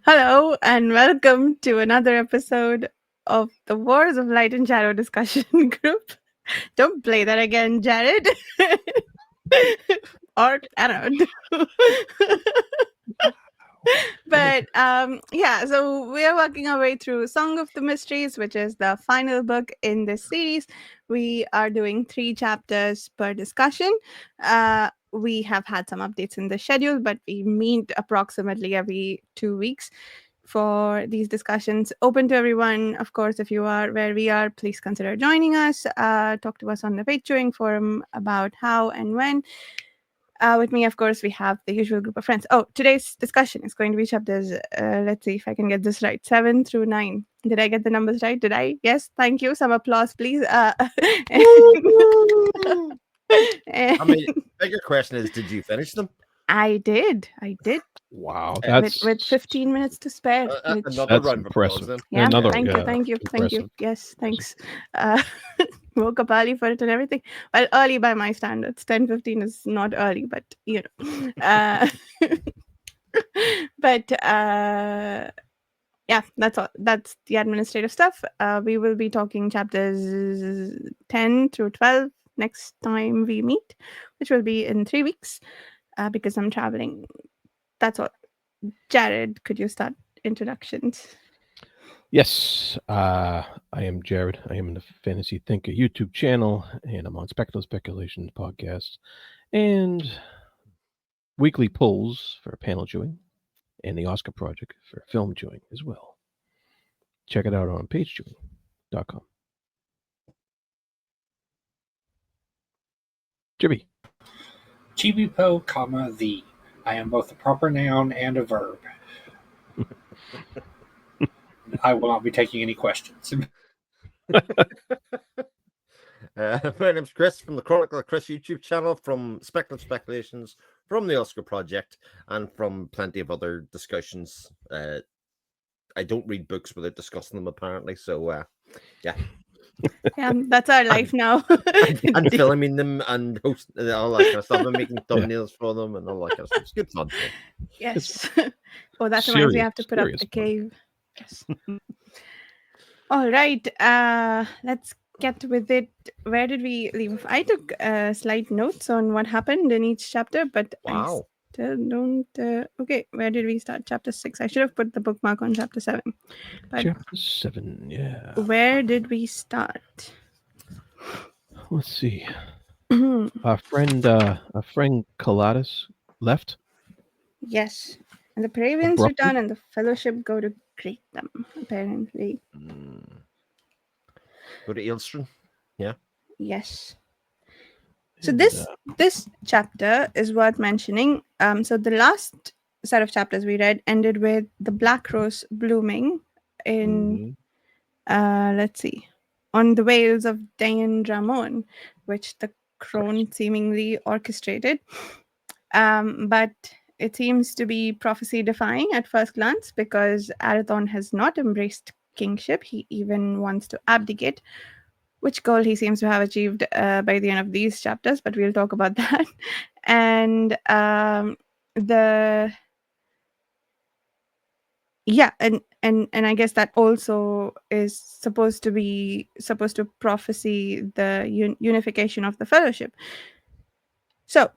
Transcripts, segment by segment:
Hello, and welcome to another episode of the Wars of Light and Shadow discussion group. Don't play that again, Jared. Or, I don't know. But yeah, so we are working our way through Song of the Mysteries, which is the final book in this series. We are doing 3 chapters per discussion. We have had some updates in the schedule, but we meet approximately every 2 weeks for these discussions. Open to everyone. Of course, if you are where we are, please consider joining us. Talk to us on the Patreon forum about how and when. With me, of course, we have the usual group of friends. Oh, today's discussion is going to be chapters, let's see if I can get this right, 7 through 9. Did I get the numbers right? Did I? Yes, thank you. Some applause, please. And, I mean, bigger question is, did you finish them? I did. Wow, With 15 minutes to spare. Another round of applause impressive. then. Yeah, Another, thank you. Thank impressive. you. Yes, thanks. Woke up early for it and everything. Well, early by my standards. 10:15 is not early, but you know. But yeah, that's all. That's the administrative stuff. We will be talking chapters 10 through 12 next time we meet, which will be in 3 weeks because I'm traveling. That's all. Jared, could you start introductions? Yes, I am Jared. I am in the Fantasy Thinker YouTube channel, and I'm on Speculations podcast, and weekly polls for panel viewing, and the Oscar Project for film viewing as well. Check it out on pageviewing.com. Jibby. Chibipo, the. I am both a proper noun and a verb. I will not be taking any questions. My name's Chris from the Chronicle of Chris YouTube channel, from Speculations, from the Oscar Project, and from plenty of other discussions. I don't read books without discussing them, apparently. So, yeah. Yeah, that's our life now. and filming them and hosting all that kind of stuff, and making thumbnails for them and all that kind of stuff. It's good fun. Yes. Oh, that reminds me, I have to put up the cave. Yes. All right. Let's get with it. Where did we leave? I took slight notes on what happened in each chapter, but Wow. I still don't. Okay, where did we start? Chapter 6. I should have put the bookmark on chapter 7. But Chapter 7, yeah. where did we start? Let's see. Our friend Colatus left. Yes. And the Pravians return and the Fellowship go to greet them, apparently. Go to Eelstrom? Yeah. Yes. So this chapter is worth mentioning. So the last set of chapters we read ended with the black rose blooming in let's see, on the Vales of Dain Ramon, which the crone seemingly orchestrated. But it seems to be prophecy defying at first glance because Arathon has not embraced kingship. He even wants to abdicate, which goal he seems to have achieved by the end of these chapters, but we'll talk about that. And and I guess that also is supposed to prophesy the unification of the Fellowship. So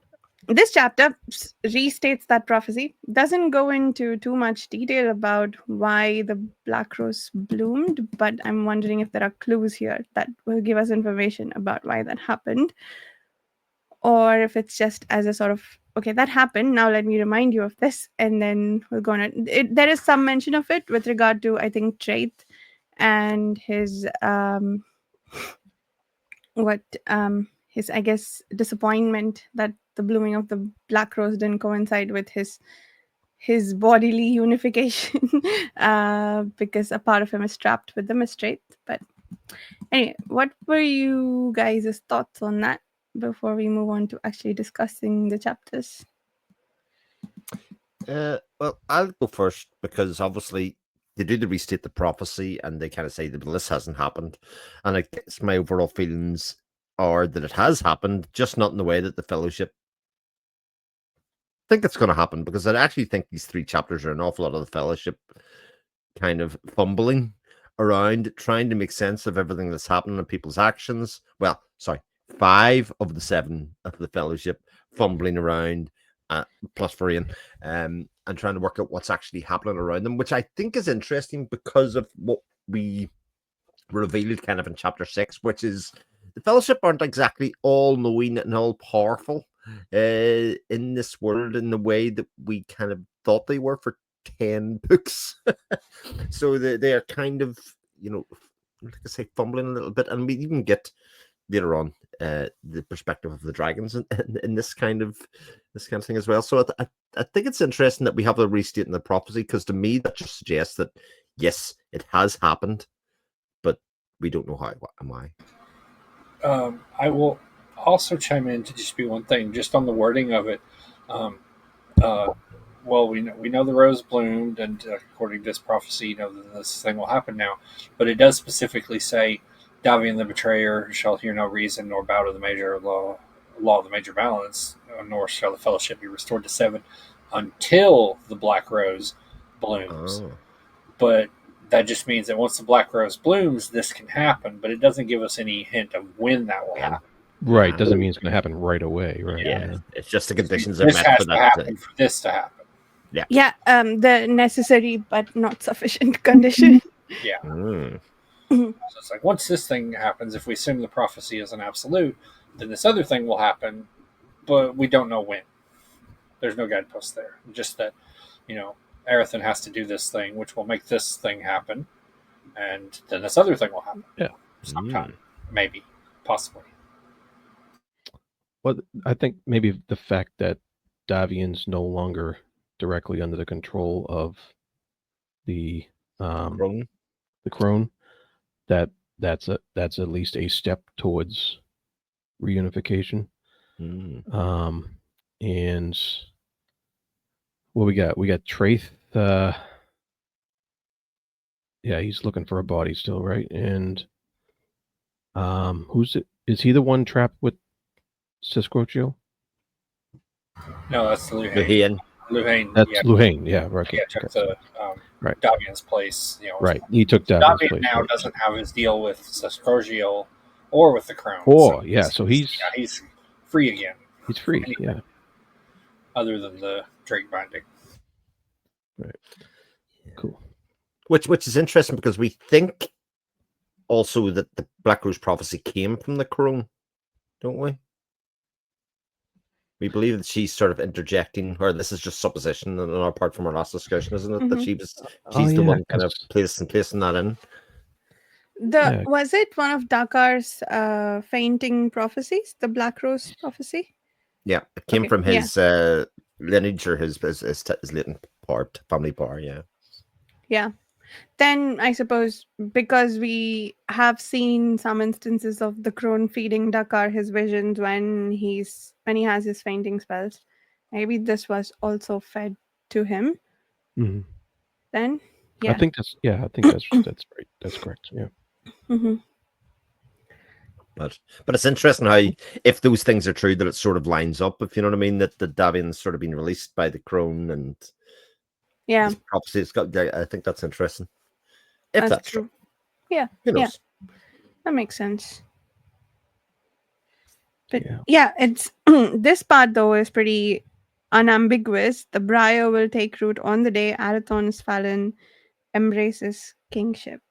this chapter restates that prophecy, doesn't go into too much detail about why the black rose bloomed, but I'm wondering if there are clues here that will give us information about why that happened, or if it's just as a sort of, okay, that happened, now let me remind you of this, and then we'll go on. There is some mention of it with regard to, I think, Traith and his his, I guess, disappointment that the blooming of the black rose didn't coincide with his bodily unification because a part of him is trapped with the Mistrate. But anyway, what were you guys' thoughts on that before we move on to actually discussing the chapters? Well, I'll go first because obviously they do the restate the prophecy and they kind of say that this hasn't happened, and I guess my overall feelings are that it has happened, just not in the way that the Fellowship think it's going to happen because I actually think these 3 chapters are an awful lot of the Fellowship kind of fumbling around, trying to make sense of everything that's happening and people's actions. Well, sorry, 5 of the 7 of the Fellowship fumbling around, plus Varian, and trying to work out what's actually happening around them, which I think is interesting because of what we revealed kind of in chapter 6, which is the Fellowship aren't exactly all knowing and all powerful in this world in the way that we kind of thought they were for 10 books. So they are kind of, like I say, fumbling a little bit, and we even get later on the perspective of the dragons in this kind of thing as well. So I think it's interesting that we have a restating the prophecy, because to me that just suggests that yes, it has happened, but we don't know how and why. I will also chime in to just be one thing, just on the wording of it. Well, we know the rose bloomed, and according to this prophecy, that this thing will happen now. But it does specifically say, Davian the betrayer shall hear no reason, nor bow to the major law of the major balance, nor shall the fellowship be restored to 7 until the black rose blooms. Oh. But that just means that once the black rose blooms, this can happen, but it doesn't give us any hint of when that will happen. Right. Doesn't mean it's going to happen right away. Right. Yeah. It's just the conditions are This met has for to that. happen for this to happen. Yeah, the necessary but not sufficient condition. Yeah. Mm. So it's like, once this thing happens, if we assume the prophecy is an absolute, then this other thing will happen, but we don't know when. There's no guidepost there. Just that, Aerithon has to do this thing, which will make this thing happen, and then this other thing will happen. Yeah. Sometime. Maybe. Possibly. Well, I think maybe the fact that Davian's no longer directly under the control of the crone, that's at least a step towards reunification. And what we got Traith. Yeah, he's looking for a body still, right? And who's it? Is he the one trapped with Sisquochio? No, that's Luhain. That's Luhain. Yeah, right. Yeah, took the right. Davian's place. Right. He took Davian's Davian place. now doesn't have his deal with Sisquochio or with the crown. Oh, yeah. So he's free again. He's free. Yeah. Other than the Drake binding. Right. Cool. Which is interesting, because we think also that the Black Rose prophecy came from the crone, don't we? We believe that she's sort of interjecting, or this is just supposition on our part from our last discussion, isn't it? That she's the one kind of placing that in. Was it one of Dakar's fainting prophecies, the Black Rose prophecy? Yeah, it came from his lineage, or his latent family power. Yeah. Yeah. Then I suppose because we have seen some instances of the crone feeding Dakar his visions when he has his fainting spells, maybe this was also fed to him. Mm-hmm. Then, yeah, I think that's right. That's correct. Yeah. Mm-hmm. But it's interesting how, if those things are true, that it sort of lines up. If you know what I mean, that the Davian's sort of been released by the crone, and prophecy. It's got. I think that's interesting. If that's true. Yeah. Who knows? Yeah. That makes sense. But it's this part though is pretty unambiguous. The briar will take root on the day Arathon's Fallon embraces kingship.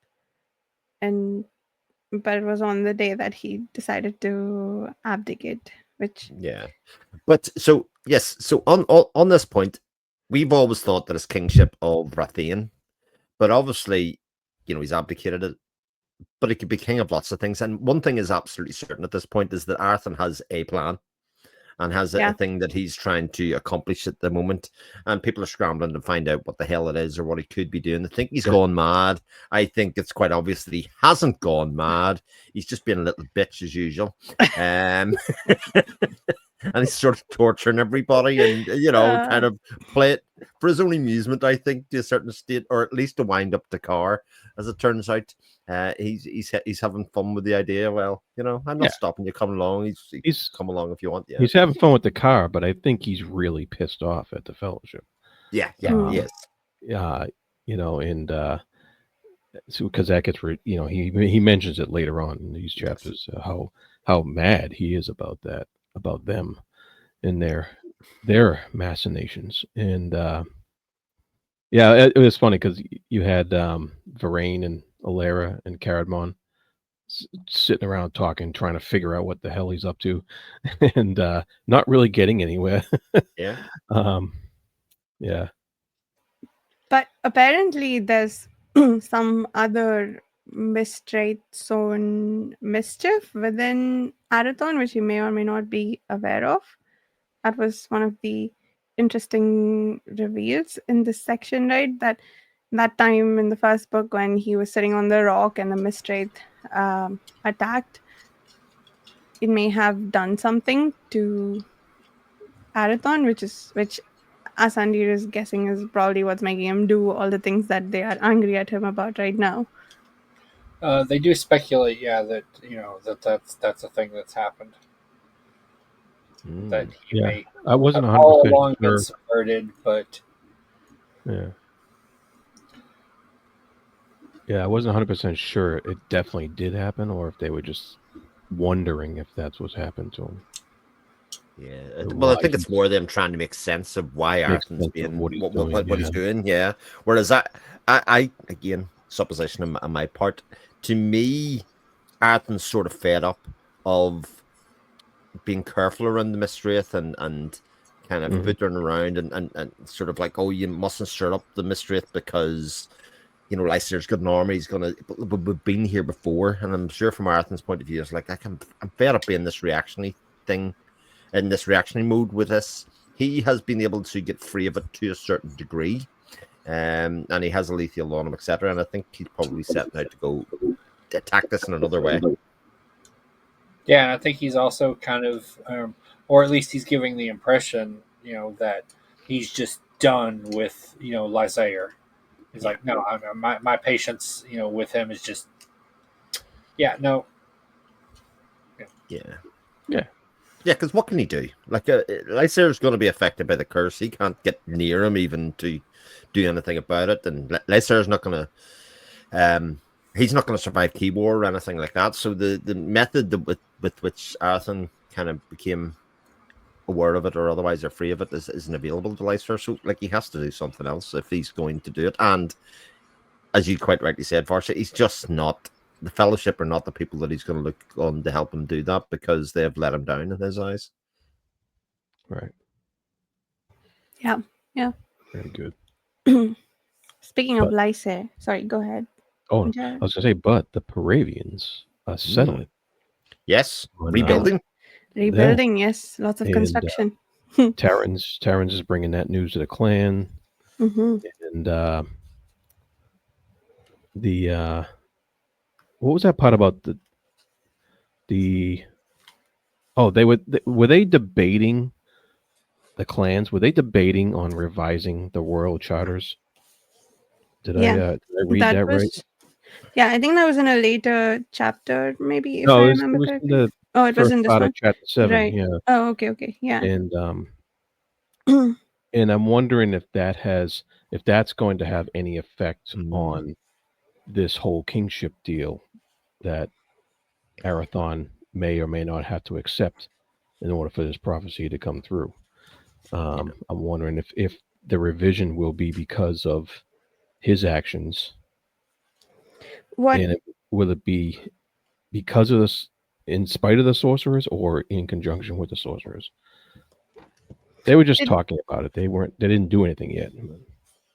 But it was on the day that he decided to abdicate, which But so yes, so on this point, we've always thought that it's kingship of Rathian, but obviously, he's abdicated it. But he could be king of lots of things. And one thing is absolutely certain at this point is that Arathon has a plan, and has a thing that he's trying to accomplish at the moment. And people are scrambling to find out what the hell it is, or what he could be doing. They think he's gone mad. I think it's quite obvious that he hasn't gone mad. He's just been a little bitch as usual. and he's sort of torturing everybody, and kind of play it for his own amusement. I think to a certain state, or at least to wind up the car. As it turns out, he's having fun with the idea. Well, I'm not stopping you. Come along. He's come along if you want. Yeah, he's having fun with the car, but I think he's really pissed off at the Fellowship. Yeah, yes. And so because that gets he mentions it later on in these chapters, how mad he is about them and their machinations. And it was funny because you had Varane and Alara and Caradmon sitting around talking, trying to figure out what the hell he's up to, and not really getting anywhere. Yeah. Yeah. But apparently there's some other Mistrate zone mischief within Arathon, which you may or may not be aware of. That was one of the interesting reveals in this section, right? That time in the first book when he was sitting on the rock and the Mistrate attacked, it may have done something to Arathon, which Asandir is guessing is probably what's making him do all the things that they are angry at him about right now. They do speculate, that that's a thing that's happened. That he may I wasn't have all 100% along sure. been subverted, but I wasn't 100% sure it definitely did happen, or if they were just wondering if that's what's happened to him. Yeah, well, I think it's more them trying to make sense of why Arathon's being what he's doing. Yeah, whereas I again, supposition on my part, to me, Arathon's sort of fed up of being careful around the Mistwraith and kind of footering around and sort of like, oh, you mustn't stir up the Mistwraith because Lysair's got an army. He's gonna. We've been here before, and I'm sure from Arathon's point of view, it's like I'm fed up being this reactionary thing. In this reactionary mode with this, he has been able to get free of it to a certain degree, and he has a lethal on him, etc. And I think he's probably setting out to go attack this in another way. Yeah, and I think he's also kind of, or at least he's giving the impression, that he's just done with, Lysair. He's like, no, my patience, with him is just, no. Yeah, because what can he do? Like, Lysair's going to be affected by the curse. He can't get near him even to do anything about it. And Lysair's not going to, he's not going to survive Key War or anything like that. So the method with which Arathon kind of became aware of it or otherwise are free of it isn't available to Lysair. So, like, he has to do something else if he's going to do it. And as you quite rightly said, Varsha, he's just not. The Fellowship are not the people that he's going to look on to help him do that because they've let him down in his eyes. Right. Yeah. Very good. Speaking of Lysair, sorry, go ahead. Oh, I was going to say, but the Paravians are settling. Yes, rebuilding. Rebuilding, yes. Lots of construction. Terrans is bringing that news to the clan. And what was that part about were they debating the clans? Were they debating on revising the royal charters? Did I read that right? Yeah, I think that was in a later chapter, maybe, if I remember correctly. It was in this one? Chapter 7, right. Yeah. Oh, okay, yeah. And and I'm wondering if that's going to have any effect on this whole kingship deal that Arathon may or may not have to accept in order for this prophecy to come through. I'm wondering if the revision will be because of his actions. And will it be because of this, in spite of the sorcerers, or in conjunction with the sorcerers? They were just talking about it. They didn't do anything yet.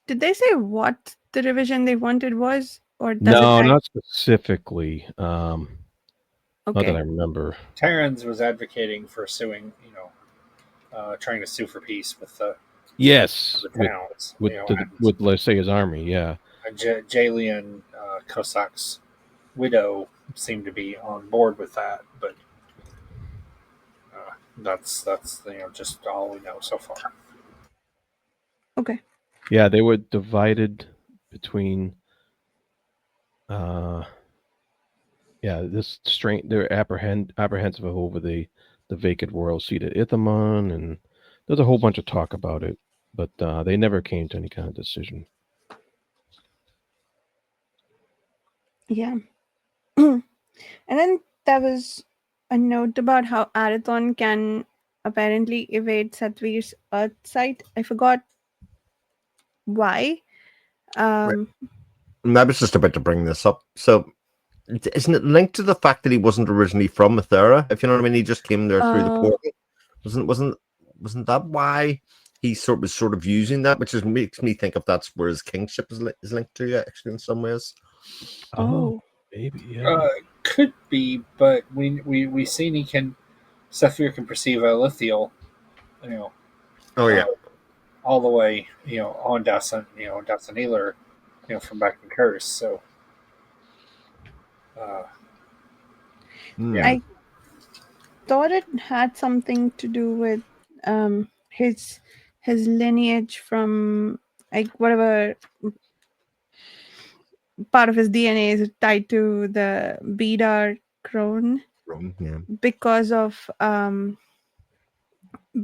Did they say what the revision they wanted was, or not specifically. Okay. Not that I remember. Terrans was advocating for suing, trying to sue for peace with the towns. With Lysair's army, yeah. Jalian Kosak's widow seemed to be on board with that, but That's just all we know so far. Okay. Yeah, they were divided between. Uh, yeah, this strain. They're apprehensive over the vacant royal seat at Ithamon, and there's a whole bunch of talk about it, but they never came to any kind of decision. Yeah. And then there was a note about how Arathon can apparently evade Satvir's Earth site. I forgot why. Um, And I was just about to bring this up. So, isn't it linked to the fact that he wasn't originally from Ethera? If you know what I mean, he just came there through the portal. Wasn't that why he was sort of using that, which makes me think if that's where his kingship is linked to, actually, in some ways. Oh. Maybe, yeah. Could be, but we seen Saphir can perceive Elithiel, Oh yeah. all the way, on Dasan Healer, from back in Curse. So, yeah, I thought it had something to do with his lineage from like whatever part of his DNA is tied to the Bidar crone Yeah. because of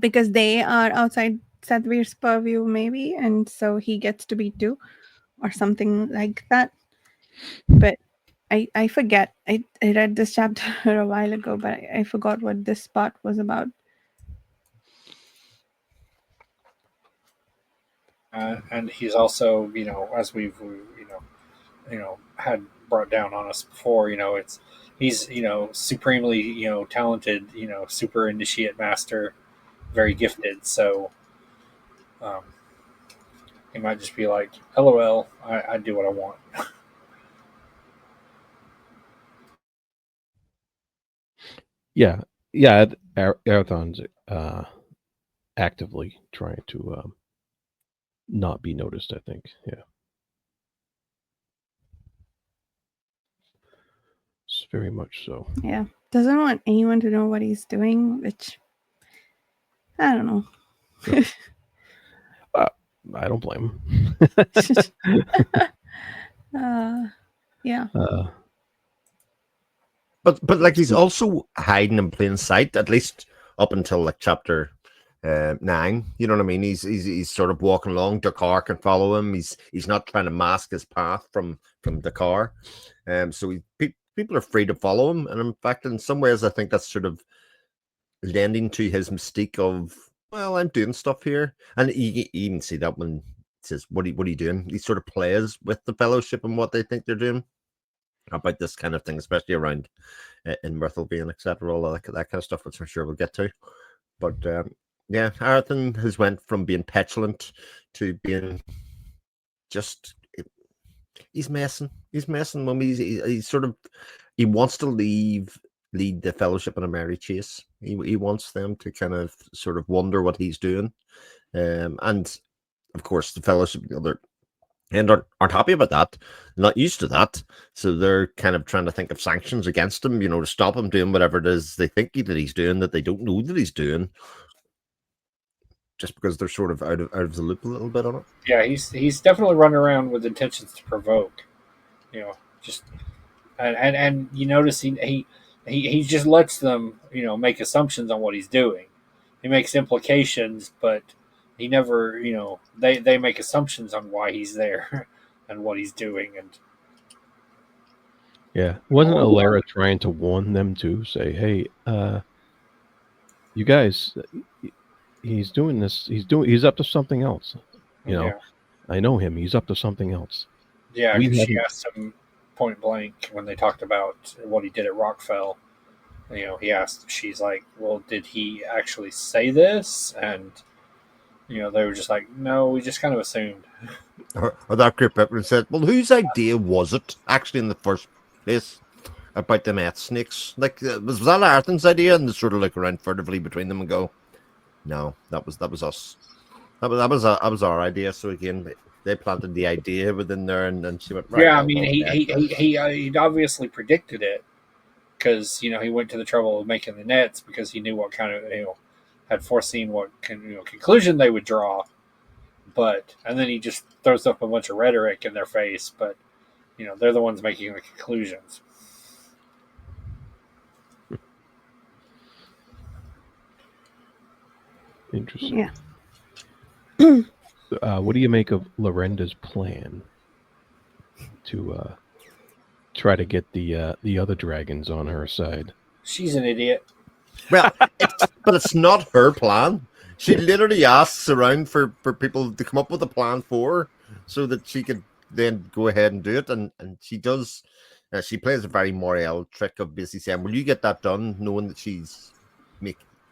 because they are outside Satvir's purview, maybe, and so he gets to be too, or something like that. But I forget. I read this chapter a while ago, but I forgot what this part was about. and he's also, as we've had brought down on us before, he's supremely talented, super initiate master, very gifted. So um, he might just be like, "LOL, I do what I want." Yeah, Arathon's actively trying to not be noticed, I think. Yeah. It's very much so. Yeah, doesn't want anyone to know what he's doing, which I don't know. I don't blame him. Yeah. But like he's also hiding in plain sight, at least up until like chapter 9. You know what I mean? He's sort of walking along. Dakar can follow him. He's not trying to mask his path from Dakar. So people are free to follow him, and in fact, in some ways, I think that's sort of lending to his mystique of, well, I'm doing stuff here, and you even see that when he says, what are you doing? He sort of plays with the fellowship and what they think they're doing about this kind of thing, especially around in Myrtlebane, etc., all that kind of stuff, which I'm sure we'll get to. But yeah, Arathon has went from being petulant to being just, he's messing when he's sort of, he wants to lead the fellowship in a merry chase. He wants them to kind of sort of wonder what he's doing, and of course the fellowship, the other and aren't happy about that, not used to that, so they're kind of trying to think of sanctions against him, to stop him doing whatever it is they think that he's doing that they don't know that he's doing, just because they're sort of out of the loop a little bit on it. Yeah, he's definitely running around with intentions to provoke. Just and you notice he just lets them make assumptions on what he's doing. He makes implications, but he never they make assumptions on why he's there and what he's doing. And Yeah, wasn't Alara trying to warn them to say, "Hey, you guys, he's doing this. He's up to something else. yeah, I know him. He's up to something else." yeah, We because she haven't- asked him point blank when they talked about what he did at Rockfell. He asked. She's like, "Well, did he actually say this?" And they were just like, "No, we just kind of assumed." Or that group up said, well, whose idea was it actually in the first place about the Met snakes? Like, was that Arthur's idea? And they sort of look around furtively between them and go, no, that was us. That was our idea. So again, they planted the idea within there, and then she went, right. Yeah, I mean, he obviously predicted it because he went to the trouble of making the nets because he knew what kind of had foreseen what conclusion they would draw. And then he just throws up a bunch of rhetoric in their face, but they're the ones making the conclusions. Interesting. Yeah. What do you make of Lorenda's plan to try to get the other dragons on her side? She's an idiot. Well, but it's not her plan. She literally asks around for people to come up with a plan for her so that she could then go ahead and do it. And she does. She plays a very Morel trick of basically saying, will you get that done, knowing that she's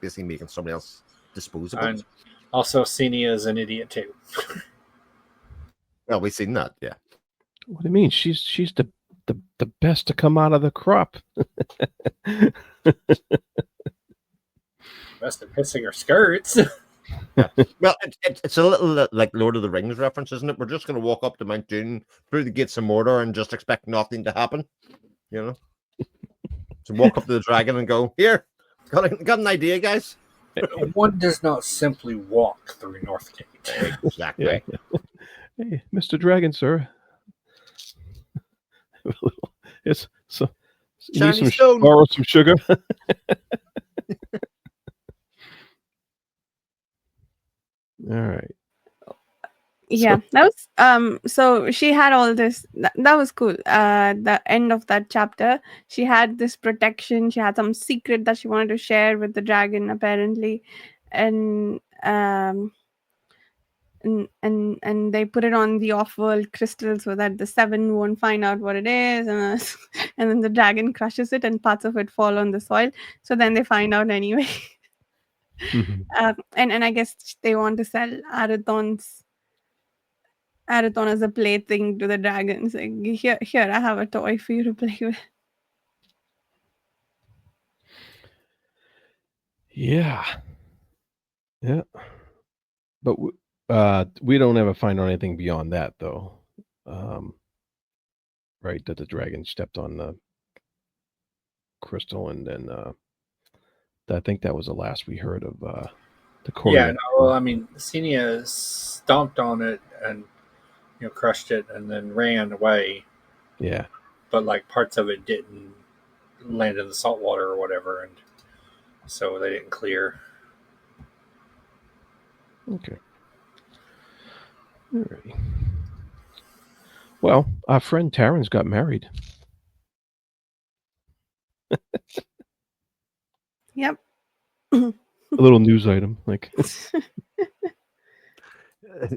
basically making somebody else disposable. And also, Senia is an idiot too. Well, we've seen that, yeah. What do you mean? She's the best to come out of the crop. Best at pissing her skirts. Yeah. Well, it's a little like Lord of the Rings reference, isn't it? We're just going to walk up to Mount Doom through the gates of Mordor and just expect nothing to happen, So walk up to the dragon and go, here, got an idea, guys? One does not simply walk through Northgate. Exactly. Yeah. Hey, Mr. Dragon, sir. It's so. You need borrow some sugar. All right. Yeah, that was so she had all this that was cool. The end of that chapter, she had this protection, she had some secret that she wanted to share with the dragon apparently, and and they put it on the off-world crystal so that the seven won't find out what it is, and and then the dragon crushes it and parts of it fall on the soil, so then they find out anyway. Mm-hmm. And I guess they want to sell Arathon as a plaything to the dragons. Like, here, I have a toy for you to play with. Yeah. But we don't ever find out anything beyond that, though. Right, that the dragon stepped on the crystal, and then I think that was the last we heard of the core. Yeah, no, well, I mean, Senia stomped on it and crushed it, and then ran away. Yeah, but like parts of it didn't land in the salt water or whatever, and so they didn't clear. Okay. All right. Well, our friend Taryn's got married. Yep. A little news item, like.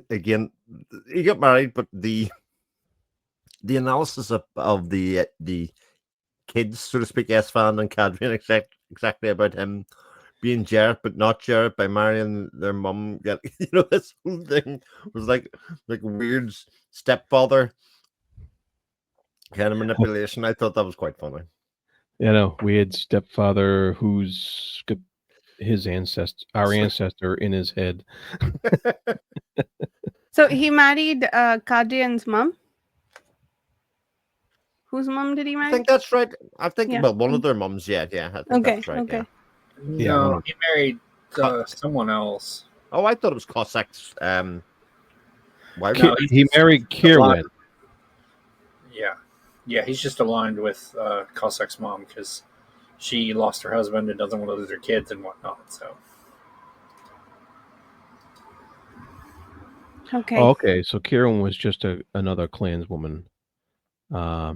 Again, he got married, but the analysis of the kids, so to speak, Esfand and Cadrian, exactly about him being Jarrett but not Jarrett by marrying their mum. This whole thing was like weird stepfather kind of manipulation. I thought that was quite funny. Weird stepfather who's got our ancestor in his head. So he married Cadrian's mum. Whose mum did he marry? I think that's right. I think well, one of their mums. Yeah. I think that's right. Okay. Yeah. No, he married someone else. Oh, I thought it was Cossack's. Wife. No, he married Kirwan. Yeah, he's just aligned with Cossack's mom because she lost her husband and doesn't want to lose her kids and whatnot. So. Okay. Oh, okay, so Kieran was just another clanswoman. Yeah.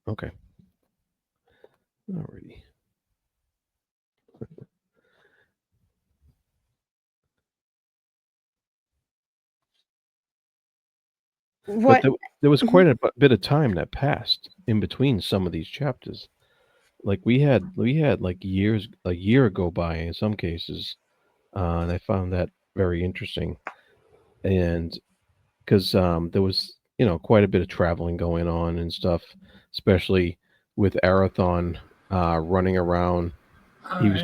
Okay. Alrighty. What? But there was quite a bit of time that passed in between some of these chapters. Like we had like a year go by in some cases, and I found that very interesting. And because there was quite a bit of traveling going on and stuff, especially with Arathon running around. He was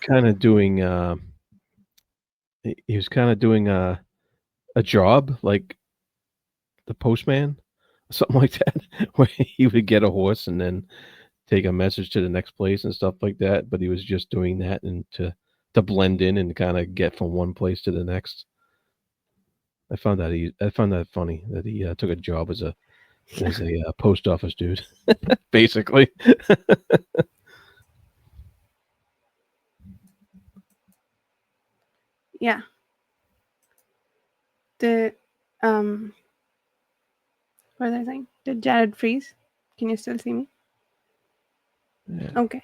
kind of doing a job like the postman, something like that, where he would get a horse and then take a message to the next place and stuff like that. But he was just doing that and to blend in and kind of get from one place to the next. I found that funny that he took a job as a post office dude, basically. Yeah. The what was I saying? Did Jared freeze? Can you still see me? Yeah. Okay.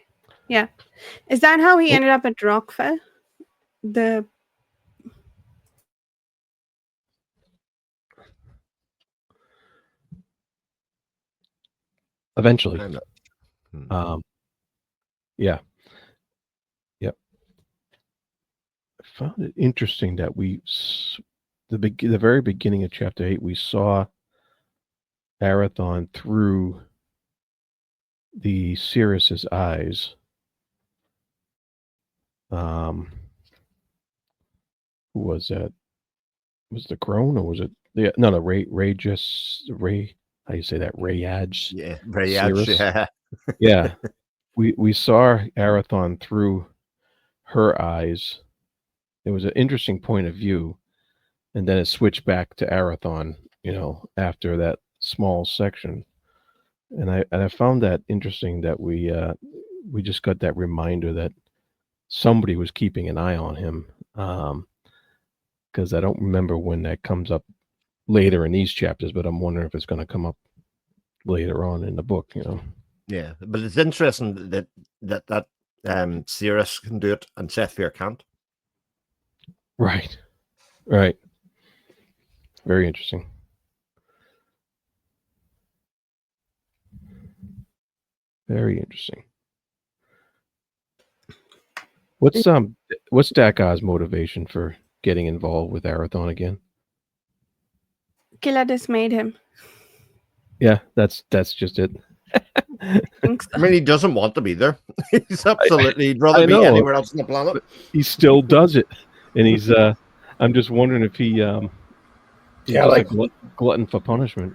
Yeah. Is that how he Oh. ended up at Rockfell? The Eventually. I'm not- Yeah. Yep. I found it interesting that the very beginning of chapter 8, we saw Arathon through the Sirius's eyes. Who was that? Was it the Crone or was it the Ray? How you say that? Rayad's Yeah, very Sirius. yeah. Yeah. We saw Arathon through her eyes. It was an interesting point of view, and then it switched back to Arathon, after that small section. And I found that interesting that we just got that reminder that somebody was keeping an eye on him, because I don't remember when that comes up later in these chapters, but I'm wondering if it's going to come up later on in the book. Yeah, but it's interesting that Sirius can do it and Sethfir can't. Right. Very interesting. Very interesting. What's Dakar's motivation for getting involved with Arathon again? Kiladis made him. Yeah, that's just it. I think so. I mean, he doesn't want to be there. He's absolutely he'd rather I be know. anywhere else on the planet. But he still does it, and he's. I'm just wondering if he's Yeah, just like a glutton for punishment.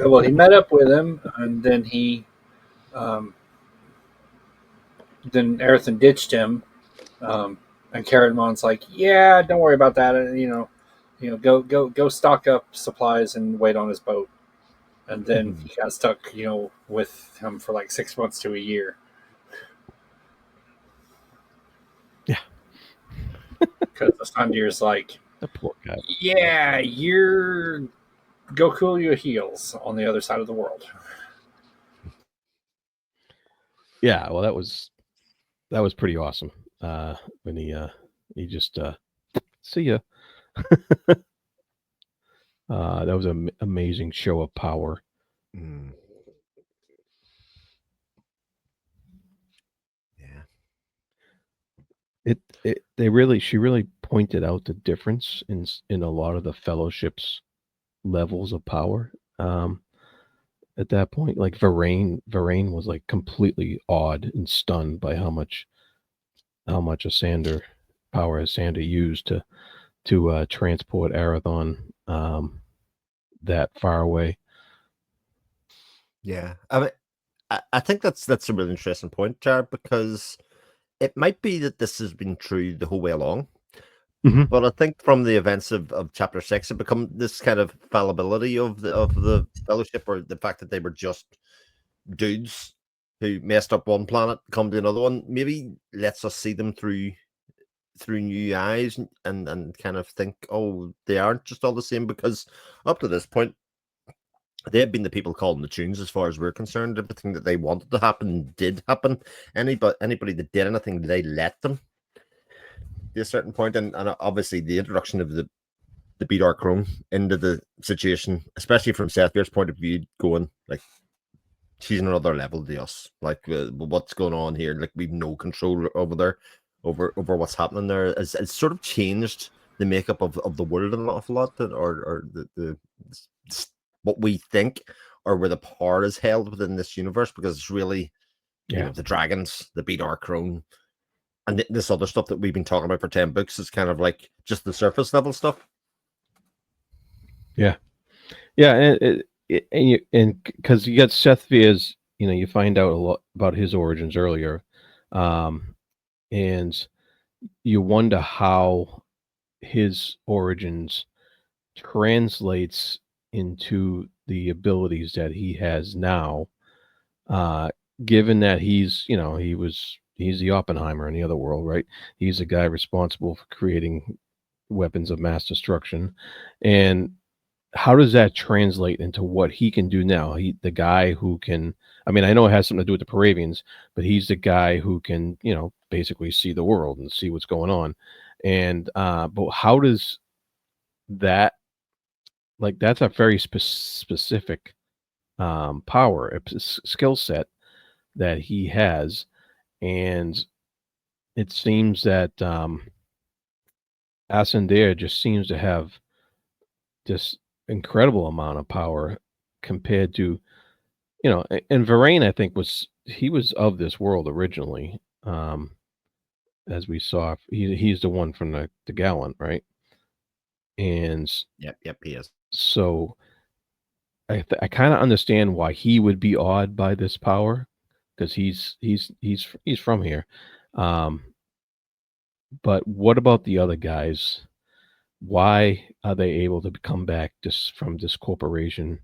well, he met up with him, and then then Arathon ditched him, and Caradmon's like, "Yeah, don't worry about that. Go stock up supplies and wait on his boat." And then he got stuck, with him for like 6 months to a year. Yeah, because the Sundeer's like, the poor guy. "Yeah, go cool your heels on the other side of the world." Yeah, well, that was pretty awesome. When he just see ya. That was an amazing show of power. Mm. Yeah. She really pointed out the difference in a lot of the fellowship's levels of power. At that point, like Varane was like completely awed and stunned by how much power Sander used to transport Arathon that far away. Yeah, I mean, I think that's a really interesting point, Jared, because it might be that this has been true the whole way along. Mm-hmm. But I think from the events of chapter 6, it become this kind of fallibility of the fellowship, or the fact that they were just dudes who messed up one planet, come to another one, maybe lets us see them through new eyes and kind of think, oh, they aren't just all the same, because up to this point they had been the people calling the tunes as far as we're concerned. Everything that they wanted to happen did happen. Anybody that did anything, they let them to a certain point. And obviously the introduction of the Bedar Crone into the situation, especially from Sethfir's point of view, going like, she's another level to us. Like, what's going on here? Like, we've no control over what's happening there. It's sort of changed the makeup of the world an awful lot, or the what we think, or where the power is held within this universe, because it's really, the dragons, the Bedar Crone, and this other stuff that we've been talking about for 10 books is kind of like just the surface level stuff. Yeah, and because you got Sethfir's you find out a lot about his origins earlier, and you wonder how his origins translates into the abilities that he has now, uh, given that he's the Oppenheimer in the other world, right? He's the guy responsible for creating weapons of mass destruction, and how does that translate into what he can do now? The guy who can, I mean, I know it has something to do with the Paravians, but he's the guy who can, basically see the world and see what's going on. And but how does that, like, that's a very specific power, skill set that he has, and it seems that Ascendere just seems to have this incredible amount of power compared to, and Varane, I think, he was of this world originally. As we saw, he's the one from the Gallant, right? And Yep, he is. so I kind of understand why he would be awed by this power, because he's from here. Um, but what about the other guys? Why are they able to come back just from this corporation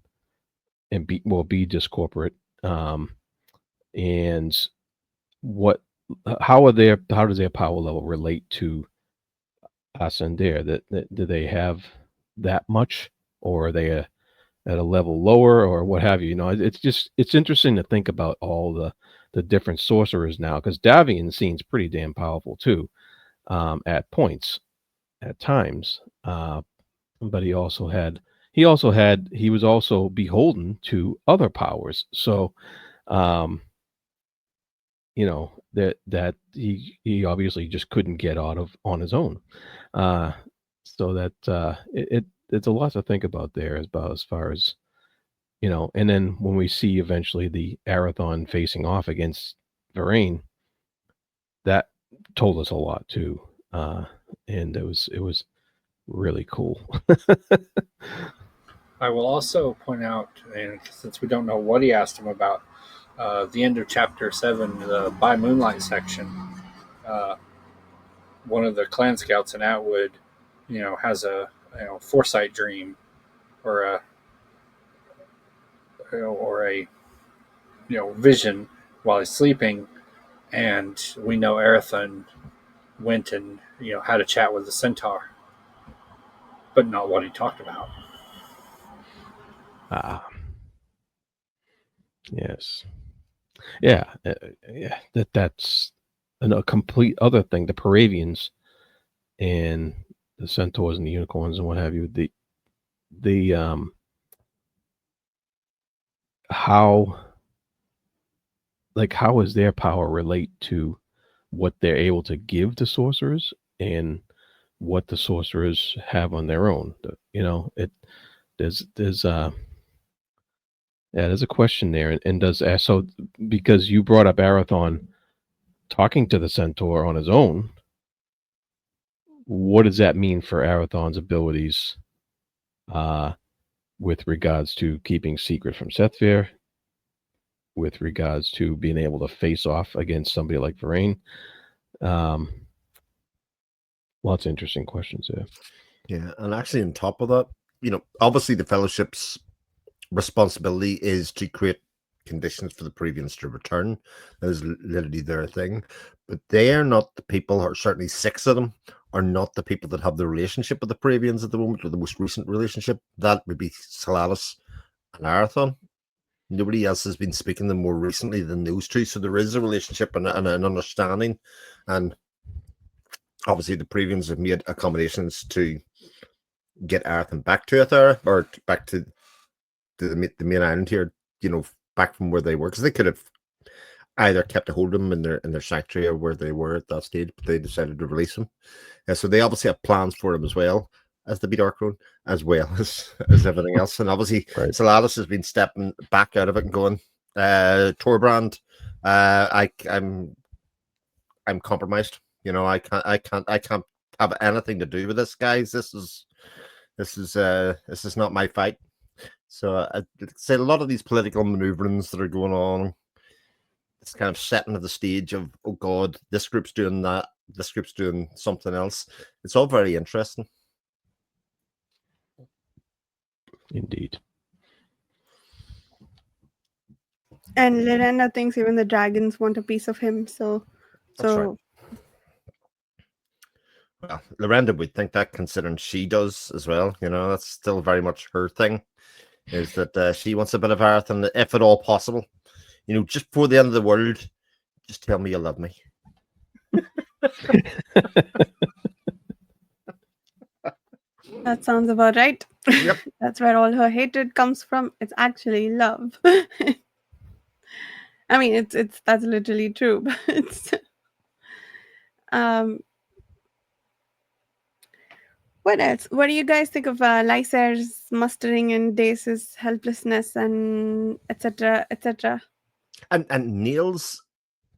and be discorporate? And what how does their power level relate to Ascender? That do they have that much, or are they at a level lower, or what have you? It's interesting to think about all the different sorcerers now, because Davian seems pretty damn powerful too, at points, at times. But he was also beholden to other powers. So, um, that he obviously just couldn't get out of on his own. So that it's a lot to think about there, as far as, and then when we see eventually the Arathon facing off against Varane, that told us a lot too. And it was really cool. I will also point out, and since we don't know what he asked him about, the end of chapter 7, the by moonlight section, uh, one of the clan scouts in Atwood, has a foresight dream, or a vision while he's sleeping, and we know Arathon went and had a chat with the centaur, but not what he talked about. Yes. Yeah. Yeah. That's a complete other thing. The Paravians and the centaurs and the unicorns and what have you. The how how does their power relate to what they're able to give to sorcerers, and what the sorcerers have on their own? It there's yeah, there's a question there, and so, because you brought up Arathon talking to the centaur on his own, what does that mean for Arathon's abilities, uh, with regards to keeping secret from Sethvir, with regards to being able to face off against somebody like Varane? Lots of interesting questions there. Yeah, and actually, on top of that, obviously the Fellowship's responsibility is to create conditions for the Paravians to return. That is literally their thing. But they are not the people, or certainly 6 of them, are not the people that have the relationship with the Paravians at the moment, or the most recent relationship. That would be Salalis and Arathon. Nobody else has been speaking to them more recently than those 2. So there is a relationship and an understanding. And obviously the Paravians have made accommodations to get Arathon back to Athera, or back to the main island here, back from where they were, because they could have either kept a hold of them in their sanctuary or where they were at that stage, but they decided to release them. So they obviously have plans for him, as well as the Darkrone, as well as everything else. And obviously, Right. Salalis has been stepping back out of it and going, Torbrand, I'm compromised. I can't have anything to do with this, guys. This is not my fight. So I'd say a lot of these political maneuverings that are going on it's kind of setting of the stage of, oh God, this group's doing that, this group's doing something else. It's all very interesting. Indeed. And Lorena thinks even the dragons want a piece of him. So, That's right. Well, Lorenda would think that, considering she does as well. You know, that's still very much her thing, is that she wants a bit of Earth, and if at all possible, you know, just before the end of the world, just tell me you love me. that sounds about right. Yep. That's where all her hatred comes from. It's actually love. I mean, it's that's literally true. But it's, what else? What do you guys think of Lysair's mustering and Dace's helplessness and etc. etc.? And Neil's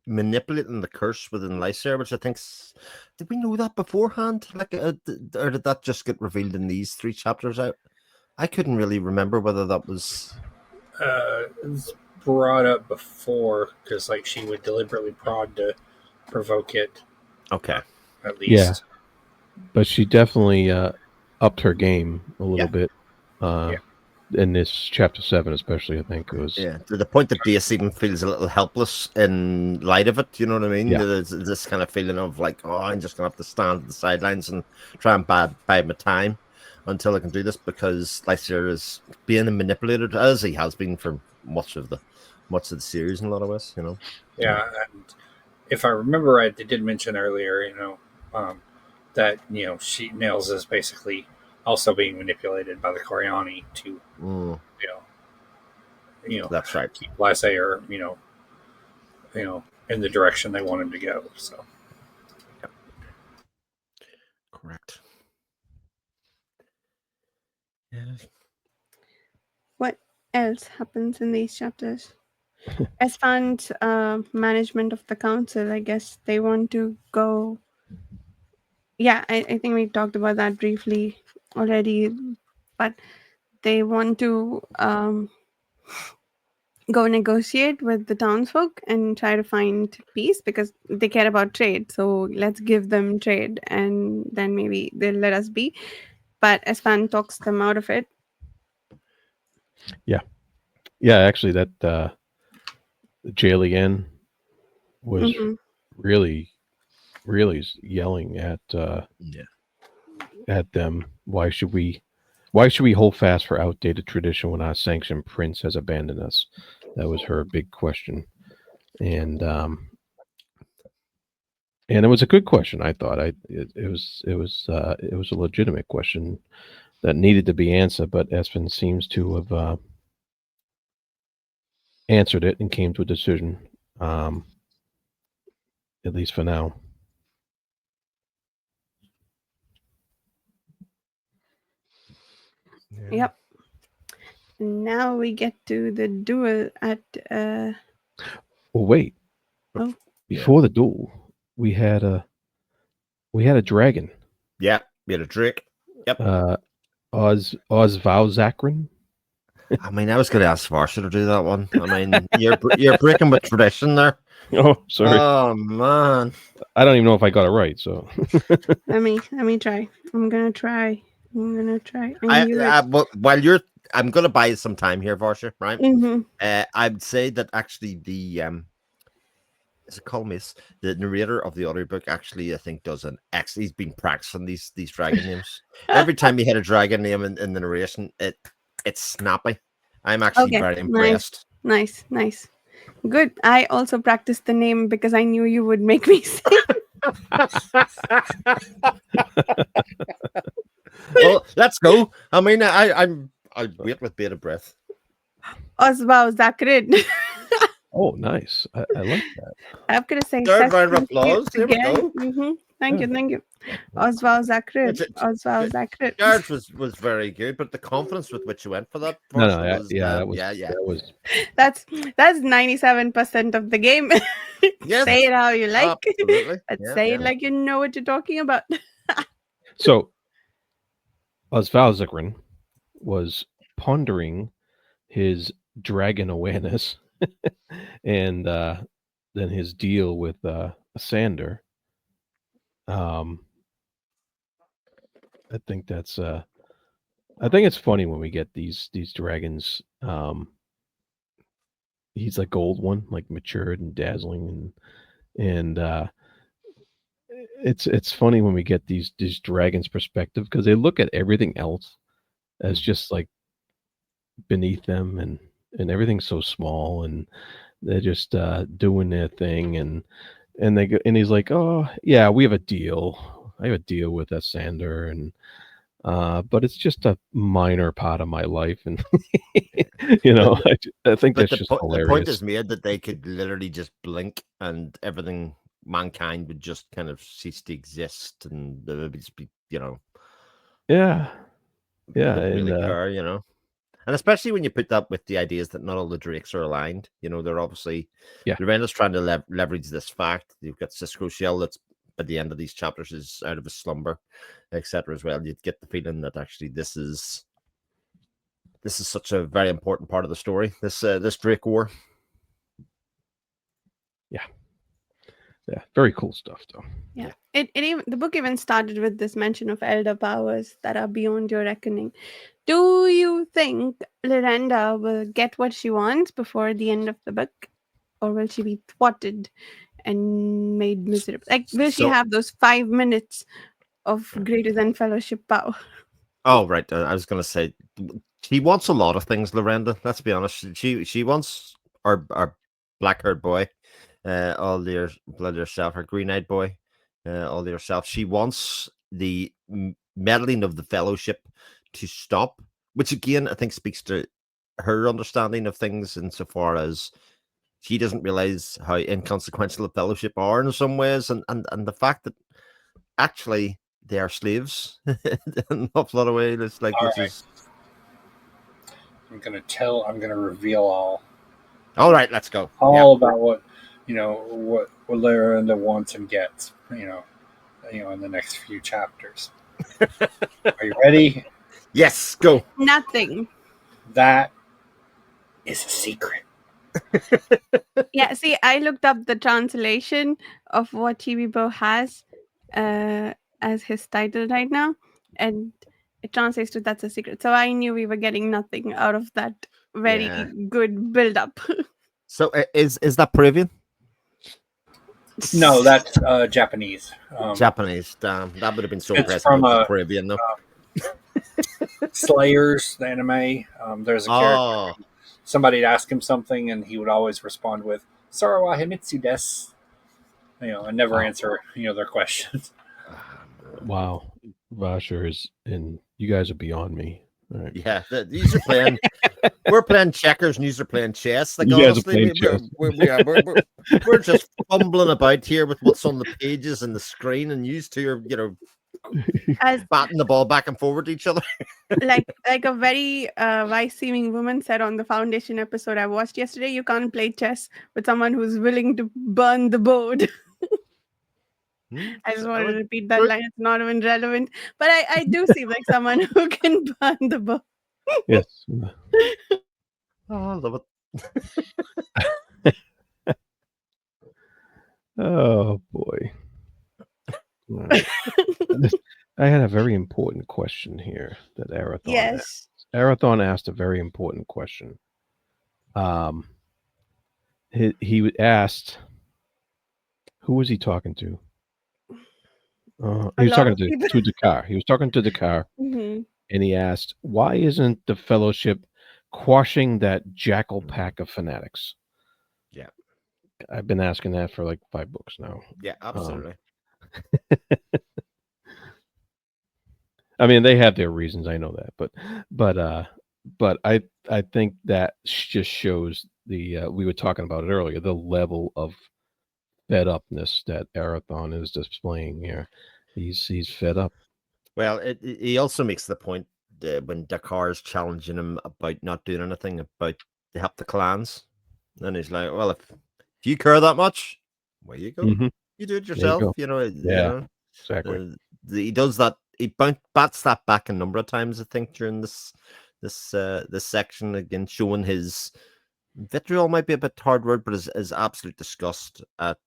manipulating the curse within Lysair, which I think, did we know that beforehand? Like, or did that just get revealed in these 3 chapters out? I couldn't really remember whether that was. It's brought up before, because like she would deliberately prod to provoke it. Okay. At least. Yeah. But she definitely upped her game a little bit. In this chapter 7, especially, I think it was. Yeah, to the point that Dace even feels a little helpless in light of it. You know what I mean? Yeah. There's this kind of feeling of like, oh, I'm just gonna have to stand at the sidelines and try and bide my time until I can do this, because Lysair is being manipulated, as he has been for much of the series in a lot of ways. You know. Yeah, and if I remember right, they did mention earlier, you know, that Nails is basically also being manipulated by the Coriani to, you know, that's right, keep Lysair, you know, in the direction they want him to go. So, correct. Yeah. What else happens in these chapters? Esfand's management of the council, I guess they want to go. Yeah, I think we talked about that briefly already, but they want to go negotiate with the townsfolk and try to find peace because they care about trade. So let's give them trade and then maybe they'll let us be. But Esfand talks them out of it. Yeah. Yeah, actually that Jalian was really yelling at them. Why should we hold fast for outdated tradition when our sanctioned prince has abandoned us? That was her big question. And it was a good question. I thought it was a legitimate question that needed to be answered, but Espen seems to have answered it and came to a decision, at least for now. Yep. Now we get to the duel at. Well, wait. Oh. Before the duel, we had a dragon. Yeah, we had a drake. Yep. Osvalzakrin. I mean, I was going to ask Varsha to do that one. I mean, you're breaking with tradition there. Oh, sorry. Oh man, I don't even know if I got it right. So let me try. I'm gonna try. While I'm going to buy you some time here, Varsha. Right? Mm-hmm. I'd say that actually the is it culmination? The narrator of the audiobook actually, I think, does an X. He's been practicing these dragon names. Every time he had a dragon name in the narration, it's snappy. I'm actually very impressed. Nice. Good. I also practiced the name because I knew you would make me say. Well, let's go. I mean, I'll wait with bated breath. Osvalzakrin. Oh, nice. I like that. I'm gonna say third round of applause. Here we go. Mm-hmm. Thank you. Osvalzakrin. George was very good, but the confidence with which you went for that. That was. That's 97% of the game. Yes. Say it how you like. Absolutely. Say it like you know what you're talking about. So, Osvalzakrin was pondering his dragon awareness, and than his deal with Sander. I think that's I think it's funny when we get these dragons. He's like gold one, like matured and dazzling, and it's funny when we get these dragons perspective because they look at everything else as just like beneath them, and everything's so small, and they're just doing their thing, and they go, and he's like, oh yeah, we have a deal. I have a deal with Sander, and but it's just a minor part of my life, and I think But that's just the point hilarious. is made that they could literally just blink and everything, mankind would just kind of cease to exist, and there would just be, Yeah, they yeah, wouldn't and really care, And especially when you put that with the ideas that not all the drakes are aligned. They're obviously yeah, Lorenda's trying to leverage this fact. You've got Cisco Shell that's at the end of these chapters is out of his slumber, etc. As well. You'd get the feeling that actually this is such a very important part of the story. This Drake War. yeah, very cool stuff though. Yeah. It even the book even started with this mention of elder powers that are beyond your reckoning. Do you think Lorenda will get what she wants before the end of the book? Or will she be thwarted and made miserable? Like, will she So, have those 5 minutes of greater than fellowship power? oh right, I was going to say she wants a lot of things, Lorenda. Let's be honest. She wants our black haired boy, all their blood herself, her green eyed boy, all to herself. She wants the meddling of the fellowship to stop, which again I think speaks to her understanding of things insofar as she doesn't realize how inconsequential the fellowship are in some ways, and the fact that actually they are slaves in an awful lot of ways. It's like, All which right. is I'm gonna reveal all right. Let's go. about what what Larenda wants and gets. In the next few chapters. Are you ready? Yes, go. Nothing. That is a secret. Yeah, see, I looked up the translation of what Chibibo has as his title right now, and it translates to "That's a secret." So I knew we were getting nothing out of that Yeah. very good build up. So is that Peruvian? No, that's Japanese. Japanese? Damn, that would have been so It's impressive if from it was Peruvian, though. Slayers, the anime. There's a character. Oh, Somebody'd ask him something, and he would always respond with "Sora wa himitsu desu," and never Wow. answer their questions. Wow, Vasher is, and you guys are beyond me. All right. yeah. These are playing. We're playing checkers, and these are playing chess. Like You guys are honestly, playing chess. we're just fumbling about here with what's on the pages and the screen, and used to are As batting the ball back and forward to each other. like a very wise seeming woman said on the Foundation episode I watched yesterday, you can't play chess with someone who's willing to burn the board. I just wanted to repeat that line. It's not even relevant, but I do seem like someone who can burn the board. Yes. Oh, I love Oh boy. All right. I had a very important question here that Arathon asked. Yes. Arathon asked a very important question. He asked, who was he talking to? He was talking to Dakar. He was talking to Dakar, Mm-hmm. and he asked, "Why isn't the Fellowship quashing that jackal pack of fanatics?" Yeah. I've been asking that for like 5 books now. Yeah, absolutely. I mean, they have their reasons. I know that, but I think that just shows the we were talking about it earlier, the level of fed upness that Arathon is displaying here. He's fed up. Well, he also makes the point when Dakar is challenging him about not doing anything about to help the clans, and he's like, "Well, if you care that much, where you go, Mhm. you do it There you yourself." go. Yeah, exactly. He does that. He bats that back a number of times, I think, during this section again, showing his vitriol might be a bit hard word, but is absolute disgust at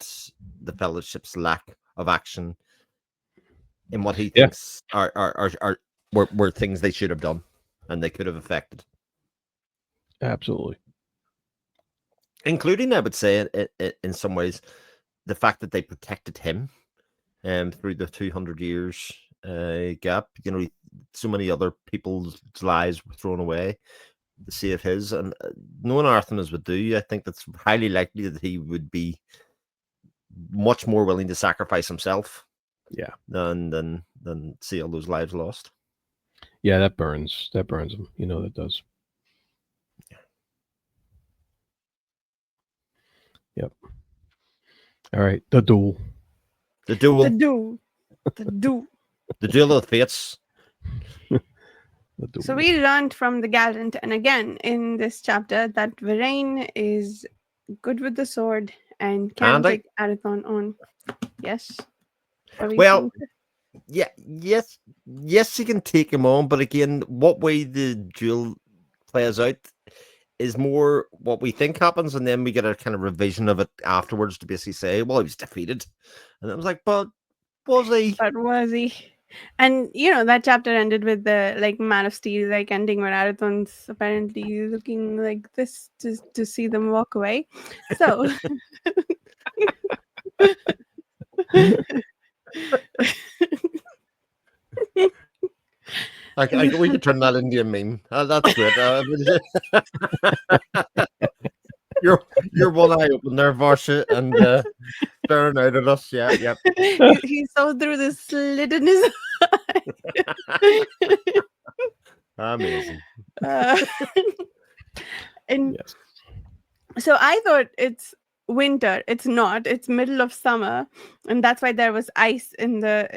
the Fellowship's lack of action in what he Yeah. thinks were things they should have done and they could have affected. Absolutely. Including, I would say, in some ways, the fact that they protected him through the 200 years gap. You know, so many other people's lives were thrown away to save his, and knowing Artemis would do, I think that's highly likely that he would be much more willing to sacrifice himself, Yeah. than see all those lives lost. Yeah, that burns. That burns him. You know that does. Yep. All right. The duel. The duel, The do. The do. the duel of the fates. The duel. So we learned from the Gallant, and again in this chapter, that Varain is good with the sword and can Handy. take Arathon on. Yes. Are we Well, seeing- yes, he can take him on, but again, what way the duel plays out is more what we think happens, and then we get a kind of revision of it afterwards to basically say, well, he was defeated. And I was like, but was he? But was he? And you know that chapter ended with the like Man of Steel like ending where Arathon's apparently looking like this to see them walk away. So We could turn that into a meme. That's great. You're one eye open there, Varsha, and staring out at us. Yeah, yep. he saw through the slit in his eye. Amazing. Uh, and Yes. so I thought it's winter. It's not. It's middle of summer, and that's why there was ice in the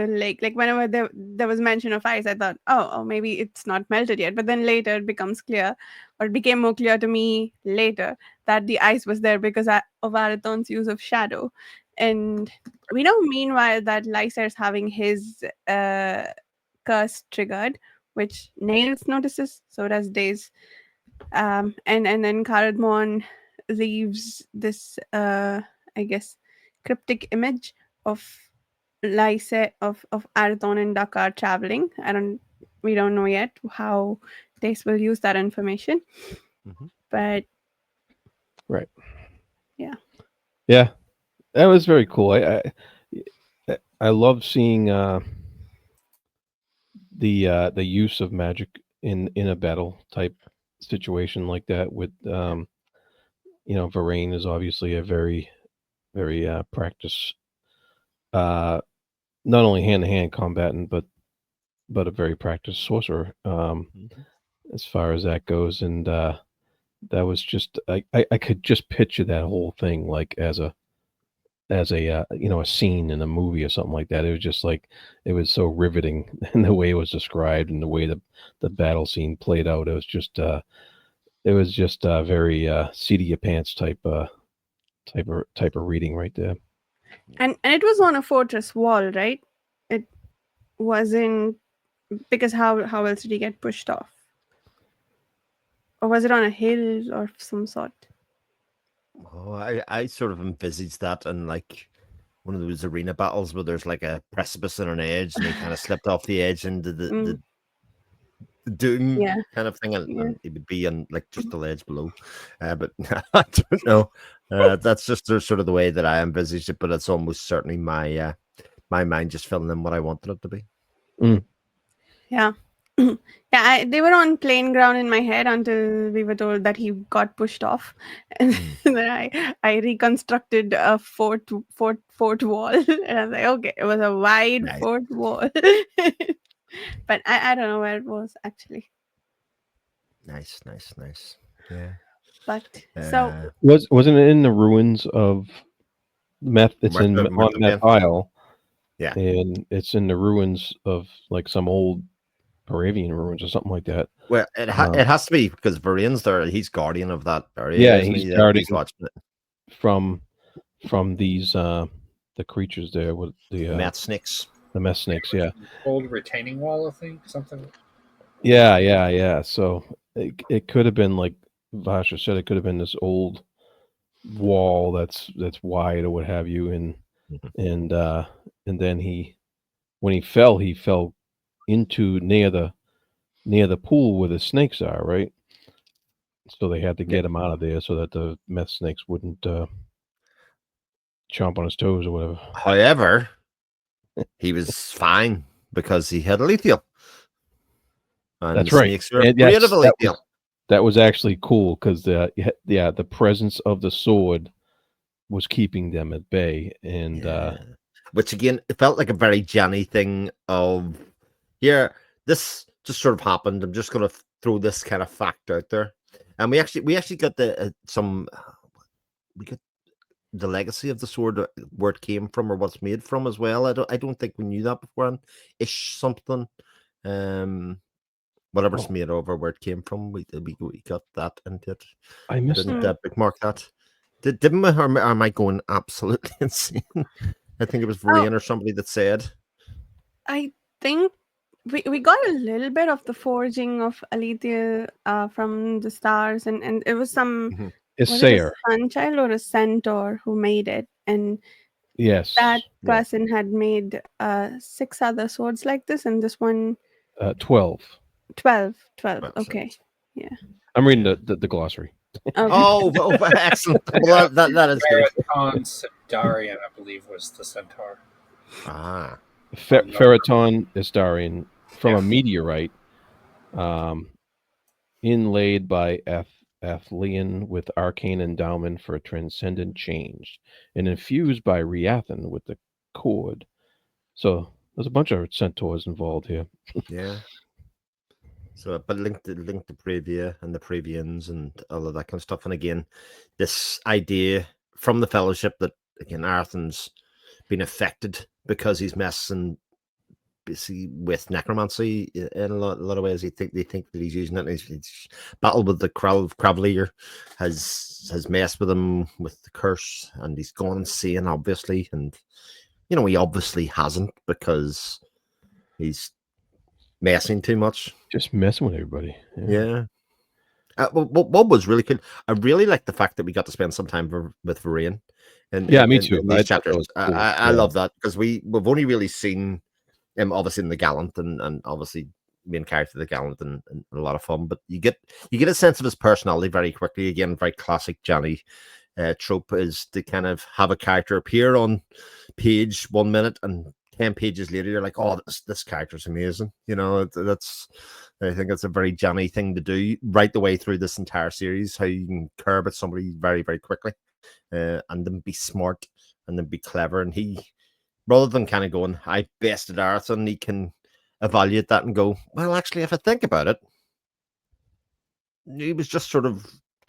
lake. Like whenever there was mention of ice, I thought, oh, maybe it's not melted yet. But then later it becomes clear, or it became more clear to me later that the ice was there because of Arathon's use of shadow. And we know meanwhile that Lysa's having his curse triggered, which Nails notices. So does Days. And then Caradmon leaves this I guess cryptic image of Lysa of Arathon and Dakar traveling. We don't know yet how Dace will use that information. Mhm. But Right. Yeah. Yeah. That was very cool. I love seeing the use of magic in a battle type situation like that with Varain is obviously a very practiced not only hand-to-hand combatant but a very practiced sorcerer as far as that goes, and that was just I could just picture that whole thing like as a a scene in a movie or something like that. It was just like it was so riveting in the way it was described and the way the battle scene played out. It was just very seat of your pants type of reading right there. and it was on a fortress wall, right? It wasn't, because how else did he get pushed off? Or was it on a hill or some sort? Oh, I sort of envisaged that in like one of those arena battles where there's like a precipice and an edge, and he kind of slipped off the edge into the doom Yeah. kind of thing, and Yeah. he would be on like just the ledge below. But I don't know. That's just sort of the way that I envisaged it, but it's almost certainly my mind just filling in what I wanted it to be. Yeah. Yeah, they were on plain ground in my head until we were told that he got pushed off, and then I reconstructed a fort wall, and I was like, okay, it was a wide Nice. fort wall, but I don't know where it was actually. Nice. Yeah. But so Wasn't it in the ruins of Meth? It's on Martha Meth Ben. Isle. Yeah. And it's in the ruins of like some old Paravian ruins or something like that. Well, it has to be because Varian's there. He's guardian of that area. Yeah, isn't he's he? guarding He's watching it. from these the creatures there with the Mat snakes. The mess snakes, yeah. Old retaining wall, I think, something. Yeah. So it could have been like Vasha said it could have been this old wall that's wide or what have you, and Mhm. then when he fell into near the pool where the snakes are, right? So they had to Yeah. get him out of there so that the meth snakes wouldn't chomp on his toes or whatever. However, he was fine because he had alethea, and the That's right. snakes are And afraid of yes, alethea. that was actually cool because the presence of the sword was keeping them at bay, and Yeah. Which again, it felt like a very Janny thing of, here, this just sort of happened. I'm just going to throw this kind of fact out there. And we actually got we got the legacy of the sword, where it came from or what's made from as well. I don't think we knew that beforehand. Ish something. Um Whatever it's oh, made of or where it came from, we got that into it. I I missed didn't that. bookmark that. Didn't we, or am I going absolutely insane? I think it was Oh, Rain or somebody that said. I think we got a little bit of the forging of Alethea from the stars, and it was some, Mhm. It's was it a Sayer. sun child or a centaur who made it, and Yes, that Yeah. person had made 6 other swords like this, and this one 12. 12. 12. Well, so. Okay. Yeah. I'm reading the glossary. Okay. Oh, excellent. Well, that is good. Marathon Sidarian, I believe, was the centaur. Ah, On the, Ferriton Istarian from yeah. a meteorite, um, inlaid by Athelian with arcane endowment for transcendent change, and infused by Riathan with the cord. So there's a bunch of centaurs involved here. yeah. So, but linked to Pravia and the Pravians and all of that kind of stuff. And again, this idea from the Fellowship that again Arathon's been affected because he's messing basically with necromancy in a lot of ways. They think that he's using it. He's battled with the Cravalier, has messed with him with the curse, and he's gone insane, obviously. And he obviously hasn't, because he's messing too much. Just messing with everybody. Yeah. What was really cool, I really like the fact that we got to spend some time with Varian in, Yeah, in, me in, too. in I these thought that chapters. was I, cool. I, I Yeah. love that, because we've only really seen him obviously in the Gallant, and obviously main character of the Gallant, and a lot of fun. But you get a sense of his personality very quickly. Again, very classic Johnny trope is to kind of have a character appear on page 1 minute, and 10 pages later you're like, oh, this character's amazing. I think it's a very Johnny thing to do right the way through this entire series, how you can care about somebody very, very quickly, and then be smart, and then be clever. And he, rather than kind of going, I bested Arathon, he can evaluate that and go, well, actually, if I think about it, he was just sort of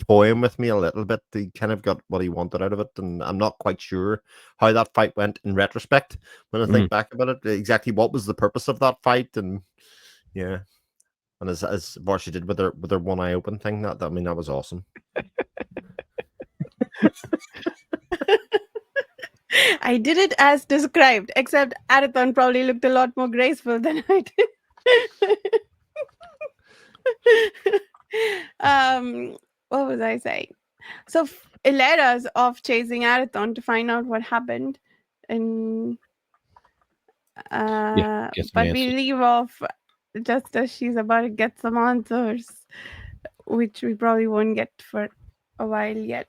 toying with me a little bit. He kind of got what he wanted out of it, and I'm not quite sure how that fight went in retrospect. When I think back about it, exactly what was the purpose of that fight, and yeah, and as Varsha did with her one eye open thing, that was awesome. I did it as described, except Arathon probably looked a lot more graceful than I did. What was I saying? So Ilera's off chasing Arathon to find out what happened, and Yeah, get some but we answers. leave off just as she's about to get some answers, which we probably won't get for a while yet,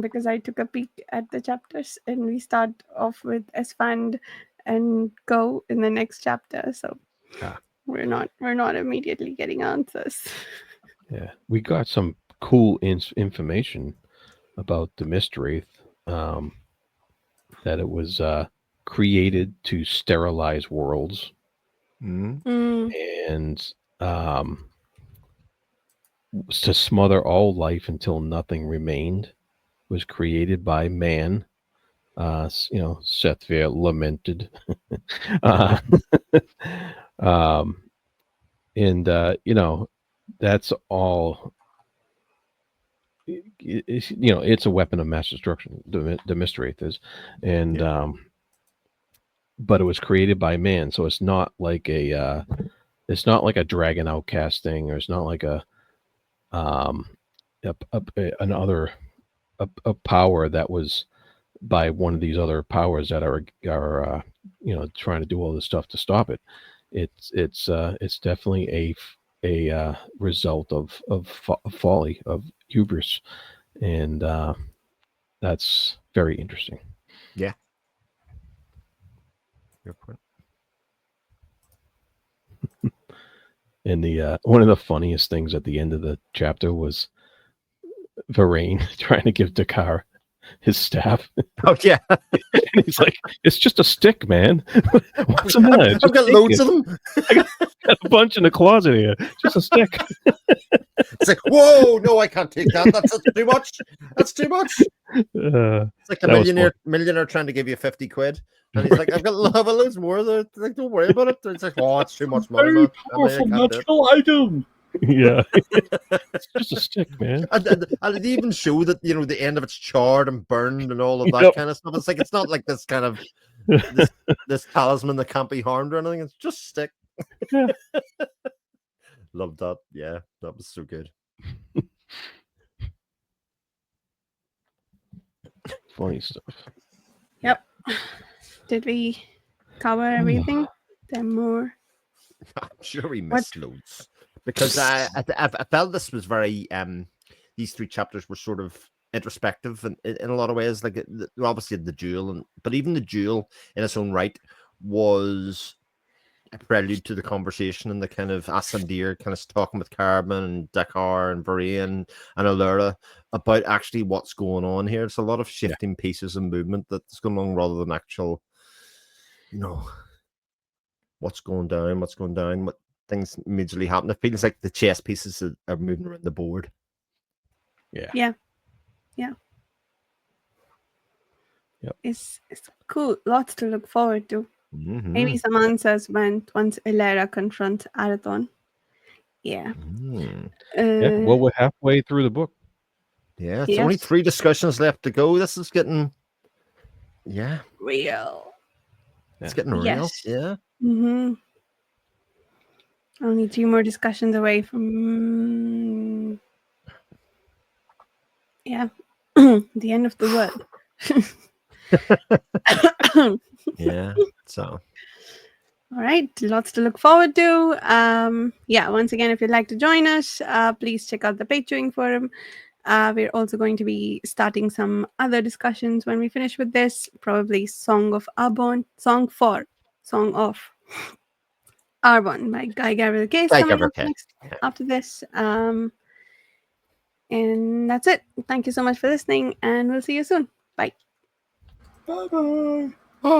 because I took a peek at the chapters, and we start off with Esfand and go in the next chapter. So Ah. we're not immediately getting answers. Yeah, we got some cool information about the Mistwraith, that it was created to sterilize worlds, Mm. and to smother all life until nothing remained. Was created by man. Sethvir lamented. uh, um, and that's all. It's a weapon of mass destruction. The Mistwraith is, and Yeah. but it was created by man, so it's not like it's not like a dragon outcast thing, or it's not like a another a power that was by one of these other powers that are trying to do all this stuff to stop it. It's definitely a result of folly, of hubris, and that's very interesting. Yeah. Good point. And the one of the funniest things at the end of the chapter was Varane trying to give Dakar his staff. Oh yeah, And he's like, "It's just a stick, man. What's the matter? I've got loads of them. Got a bunch in the closet here. Just a stick." It's like, whoa, no, I can't take that. That's too much. That's too much. It's like a that was millionaire trying to give you 50 quid. And he's like, I've got loads more. They're like, don't worry about it. It's like, oh, it's too much money, Very man. powerful I can't do it. natural item. Yeah. It's just a stick, man. And it even showed that, the end of it's charred and burned and all of that Yep. kind of stuff. It's like, it's not like this kind of this talisman that can't be harmed or anything. It's just stick. Yeah. Loved that. Yeah, that was so good. Funny stuff. Yep. Did we cover everything? There more. I'm sure we missed loads because I felt this was very these 3 chapters were sort of introspective in a lot of ways. Like obviously the duel, but even the duel in its own right was a prelude to the conversation and the kind of Ascendir kind of talking with Carbon and Dakar and Varane and Allura about actually what's going on here. It's a lot of shifting pieces and movement that's going on rather than actual, what's going down, what things immediately happen. It feels like the chess pieces are moving around the board. Yeah. Yeah. Yeah. Yep. It's cool. Lots to look forward to. Mm-hmm. Maybe some answers once Ilera confronts Arathon. Yeah. Yeah. Well, we're halfway through the book. Yeah, it's only 3 discussions left to go. This is getting real. It's getting real. Yes. Yeah. Mm-hmm. Only 2 more discussions away from the end of the world. Yeah. So. All right, lots to look forward to. Once again, if you'd like to join us, please check out the Patreon forum. We're also going to be starting some other discussions when we finish with this. Probably Song of Arbonne, Song of Arbonne by Guy Gavriel Case coming up next after this. And that's it. Thank you so much for listening, and we'll see you soon. Bye. Bye-bye.